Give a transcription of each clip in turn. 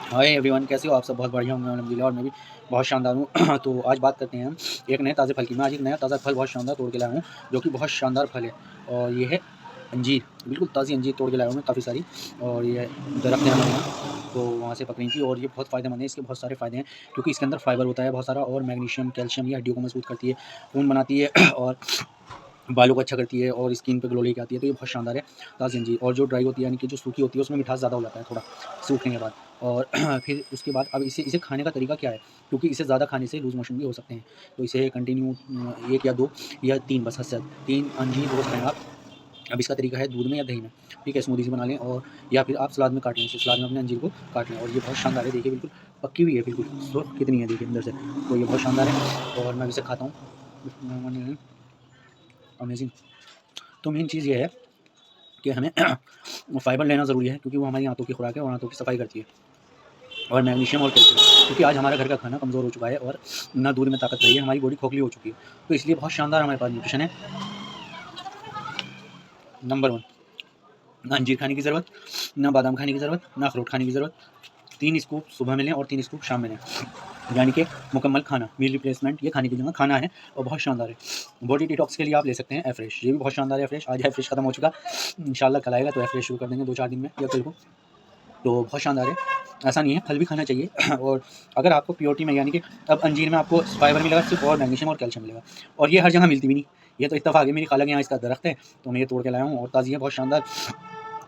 Hi everyone, कैसे हो आप सब? बहुत बढ़िया होंगे अल्हम्दुलिल्लाह, और मैं भी बहुत शानदार हूँ। तो आज बात करते हैं हम एक नए ताज़े फल की। मैं आज एक नया ताज़ा फल बहुत शानदार तोड़ के लाया हूँ, जो कि बहुत शानदार फल है, और ये है अंजीर। बिल्कुल ताज़ी अंजीर तोड़ के लाया हूँ मैं, काफ़ी सारी। और ये दरख्त है हमारे यहाँ, तो वहाँ से पकड़ी थी। और ये बहुत फ़ायदेमंद है, इसके बहुत सारे फ़ायदे हैं, क्योंकि इसके अंदर फाइबर होता है बहुत सारा, और मैग्नीशियम, कैल्शियम, ये हड्डियों को मजबूत करती है, खून बनाती है और बालों को अच्छा करती है, और स्किन पे ग्लो लेके आती है। तो ये बहुत शानदार है ताज़ी अंजीर। और जो ड्राई होती है, यानी कि जो सूखी होती है, उसमें मिठास ज़्यादा हो जाता है थोड़ा सूखने के बाद। और फिर उसके बाद अब इसे इसे खाने का तरीका क्या है, क्योंकि इसे ज़्यादा खाने से लूज़ मोशन भी हो सकते हैं। तो इसे कंटिन्यू 1 या 2 या 3, बस हद से ज़्यादा 3 अंजीर रोज़ खाएँ आप। अब इसका तरीका है दूध में या दही में, ठीक है? स्मूदी सी बना लें, और या फिर आप सलाद में काट लें, इसे सलाद में अपने अंजीर को काट लें। और ये बहुत शानदार है, देखिए बिल्कुल पक्की हुई है, बिल्कुल सुर्ख कितनी है देखिए अंदर से। तो ये बहुत शानदार है, और मैं इसे खाता हूँ। अमेज़िंग। तो मेन चीज़ ये है कि हमें फाइबर लेना ज़रूरी है, क्योंकि वो हमारी आँतों की खुराक है और आँतों की सफाई करती है। और मैग्नीशियम और कैल्शियम, क्योंकि आज हमारा घर का खाना कमज़ोर हो चुका है, और ना दूध में ताकत रही है, हमारी बॉडी खोखली हो चुकी है। तो इसलिए बहुत शानदार हमारे पास न्यूट्रिशन है। नंबर 1, ना अंजीर खाने की ज़रूरत, ना बादाम खाने की ज़रूरत, ना अखरोट खाने की ज़रूरत। 3 स्कूप सुबह में लें और 3 स्कूप शाम में लें, यानी कि मुकम्मल खाना, मील रिप्लेसमेंट ये खाने की जगह खाना है, और बहुत शानदार है। बॉडी डिटॉक्स के लिए आप ले सकते हैं एफ्रेश, ये भी बहुत शानदार है एफ्रेश। आज एफ्रेश खत्म हो चुका, इंशाल्लाह कल आएगा, तो एफ्रेश शुरू कर देंगे 2-4 दिन में या कल को। तो बहुत शानदार है, ऐसा नहीं है, फल भी खाना चाहिए। और अगर आपको प्योरिटी में, यानी कि अब अंजीर में आपको फाइबर मिलेगा सिर्फ, और मैग्नीशियम और कैल्शियम मिलेगा, और ये हर जगह मिलती भी नहीं। ये तो इत्तेफाक है, मेरी खाला के यहाँ इसका दरख्त है, तो मैं ये तोड़ के लाया हूँ, और ताज़ी है, बहुत शानदार।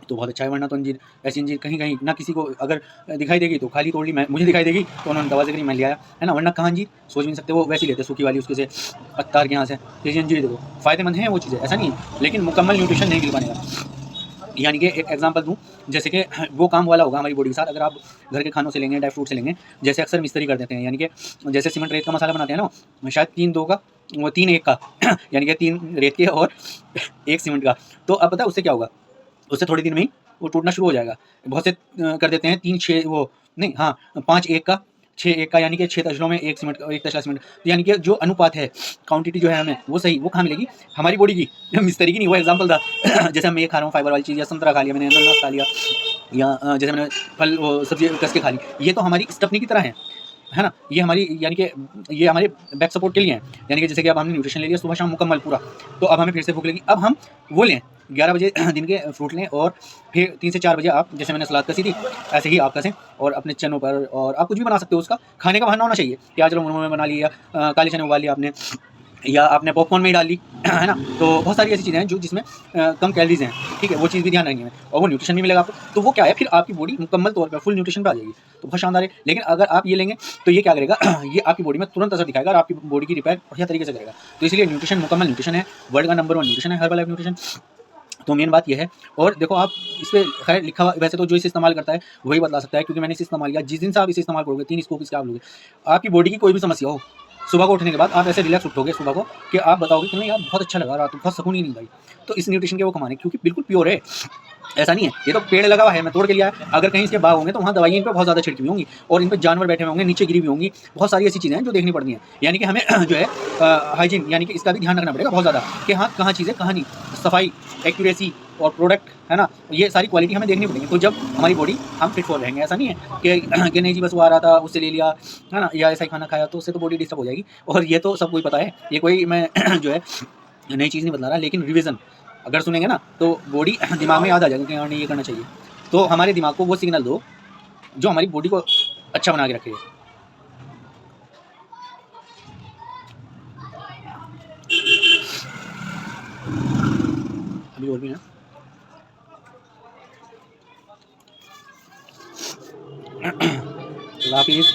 तो बहुत अच्छा है। वरना तो अंजीर, ऐसी अंजीर कहीं कहीं ना किसी को अगर दिखाई देगी तो खाली तोड़ ली, मैं मुझे दिखाई देगी तो उन्होंने दवा जिक्र मैं लिया है ना। वरना कहाँ अंजीर सोच भी नहीं सकते, वो वैसी लेते सूखी वाली, उसके से अत्तार के यहाँ से। जैसी अंजीर देखो, फ़ायदेमंद है वो चीज़ें, ऐसा नहीं है, लेकिन मुकम्मल न्यूट्रिशन नहीं मिल पाएगा। यानी कि एक एग्जांपल दूँ, जैसे कि वो काम वाला होगा हमारी बॉडी के साथ, अगर आप घर के खानों से लेंगे, ड्राई फ्रूट से लेंगे, जैसे अक्सर मिस्त्री कर देते हैं, यानी कि जैसे सीमेंट रेत का मसाला बनाते हैं ना, शायद 3-2 का, वो 3-1 का यानी कि 3 रेत के और 1 सीमेंट का। तो अब पता है उससे क्या होगा? उससे थोड़े दिन में ही वो टूटना शुरू हो जाएगा। बहुत से कर देते हैं 3-6, वो नहीं, हाँ, 5-1 का, 6-1 का, यानी कि 6 तसलों में 1 सीमेंट, 1 तसला सीमेंट। यानी कि जो अनुपात है, क्वांटिटी जो है हमें वो सही, वो कहाँ मिलेगी? हमारी बॉडी की, मिस्त्री की नहीं। वो एग्जांपल था जैसे मैं ये खा रहा हूँ फाइबर वाली चीज़, या संतरा खा लिया मैंने, अनानास खा लिया, या जैसे मैंने फल वो सब्ज़ी कस के खा ली, ये तो हमारी स्टफ़नी की तरह है ना? ये हमारी, यानी कि ये हमारे बैक सपोर्ट के लिए हैं। यानी कि जैसे कि अब हमने न्यूट्रिशन ले लिया सुबह शाम मुकम्मल पूरा, तो अब हमें फिर से भूख लगी, अब हम वो लें 11 बजे दिन के फ्रूट लें, और फिर 3 से 4 बजे आप, जैसे मैंने सलाद कसी थी, ऐसे ही आप कसें, और अपने चनों पर, और आप कुछ भी बना सकते हो, उसका खाने का बहाना होना चाहिए कि आज चलो मुरमुरे में बना लिया, काले चने उबाल लिया आपने, या आपने पॉपकॉर्न में ही डाल ली, है ना? तो बहुत सारी ऐसी चीज़ें हैं जो जिसमें कम कैलोरीज़ हैं, ठीक है? वो चीज़ भी ध्यान रखनी है, और वो न्यूट्रिशन भी मिलेगा आपको। तो वो क्या है, फिर आपकी बॉडी मुकम्मल तौर पे फुल न्यूट्रिशन पे आ जाएगी, तो बहुत शानदार है। लेकिन अगर आप ये लेंगे, तो ये क्या करेगा ये आपकी बॉडी में तुरंत असर दिखाएगा, और आपकी बॉडी की रिपेयर बढ़िया तरीके से करेगा। तो इसलिए न्यूट्रिशन, मुकम्मल न्यूट्रिशन है, वर्ल्ड का नंबर 1 न्यूट्रिशन है हर्बल लाइफ न्यूट्रिशन। तो मेन बात ये है। और देखो आप, इस पे खैर लिखा हुआ, वैसे तो जो इसे इस्तेमाल करता है वही बता सकता है, क्योंकि मैंने इसे इस्तेमाल किया। जिस दिन से आप इसे इस्तेमाल करोगे, 3 स्कूप इसके आप लोगे, आपकी बॉडी की कोई भी समस्या हो, सुबह को उठने के बाद आप ऐसे रिलैक्स उठोगे सुबह को, कि आप बताओगे कि नहीं यार बहुत अच्छा लगा, रात को बहुत सुकून ही नींद आई। तो इस न्यूट्रिशन के वो कमाने, क्योंकि बिल्कुल प्योर है, ऐसा नहीं है। ये तो पेड़ लगा हुआ है, मैं तोड़ के लिया है। अगर कहीं इसके बाग होंगे, तो वहाँ दवाइयाँ इन पे बहुत ज़्यादा छिड़की हुई होंगी, और इन पे जानवर बैठे हुए होंगे, नीचे गिरी हुई होंगी। बहुत सारी ऐसी चीज़ें हैं जो देखनी पड़ती हैं, यानी कि हमें जो है हाइजीन, यानी कि इसका भी ध्यान रखना पड़ेगा बहुत ज़्यादा, कि हाँ कहाँ चीज़ें कहाँ नहीं, सफाई, एक्यूरेसी, और प्रोडक्ट, है ना? ये सारी क्वालिटी हमें देखनी पड़ेगी, तो जब हमारी बॉडी, हम फिट फॉर रहेंगे। ऐसा नहीं है कि नहीं जी बस वो आ रहा था उससे ले लिया, है ना, या ऐसा ही खाना खाया, तो उससे तो बॉडी डिस्टर्ब हो जाएगी। और ये तो सबको ही पता है, ये कोई मैं जो है नई चीज़ नहीं बता रहा, लेकिन रिवीजन अगर सुनेंगे ना, तो बॉडी दिमाग में याद आ जाएगा कि हाँ नहीं ये करना चाहिए। तो हमारे दिमाग को वो सिग्नल दो जो हमारी बॉडी को अच्छा बना के रखे। अभी और भी है। अल्लाह हाफिज़।